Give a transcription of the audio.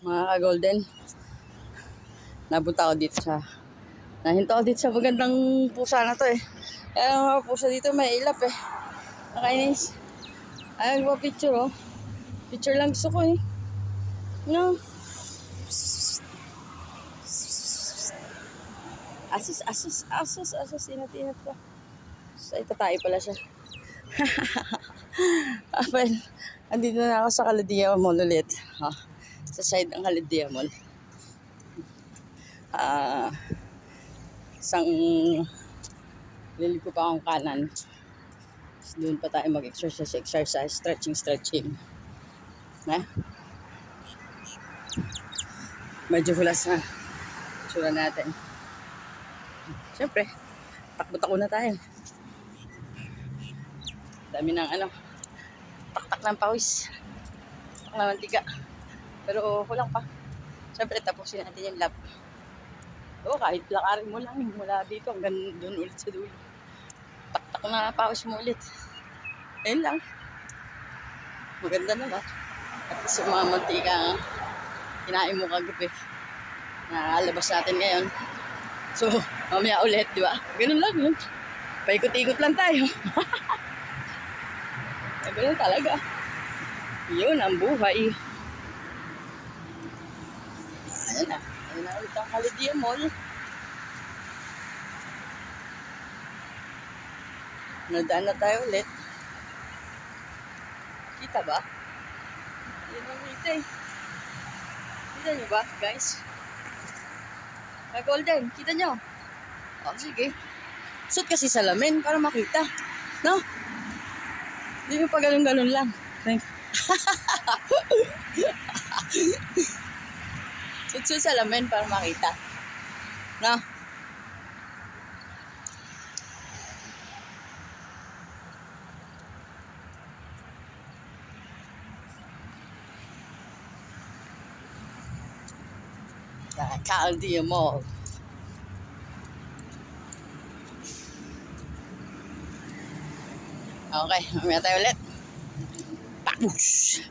Mga ka-golden, napunta ako dito nahinto ako dito sa magandang pusa na to eh. Kaya mga pusa dito may ilap eh. Nakainis. Ay, nagpa-picture oh. Picture lang gusto ko eh. No. Asus. Inat ko. So, ito tayo pala siya. Well, andito na ako sa Caladia Mall ulit. Sa side ng Caladia Mall. Isang liliko pa akong kanan. Doon pa tayo mag-exercise, stretching. Medyo hulas na tsura natin. Siyempre, takbo na tayo. Dami ng taktak ng pawis. Taktak ng mantika. Pero kulang pa. Siyempre, tapusin natin yung lap. Oo, kahit lakarin mo lang mula dito hanggang doon ulit sa dulo. Taktak na pawis mo ulit. Ayun lang. Maganda na ba? At sa mga mantika kinain mo kagabi. Nakalabas natin ngayon. So, mamaya ulit, di ba? Ganun lang yun. Paikot-ikot lang tayo. Ganun talaga. Yun ang buhay. Ayun na ulit ang Caladia Mall. Nadaan na tayo ulit. Kita ba? Yun ang kita eh. Kita nyo ba, guys? Golden, kita nyo? O, sige. Suot kasi salamin para makita. No? Hindi nyo pa ganun lang. Suot salamin para makita. No? Caladia Mall. Okay, mamaya tayo ulit. Papush!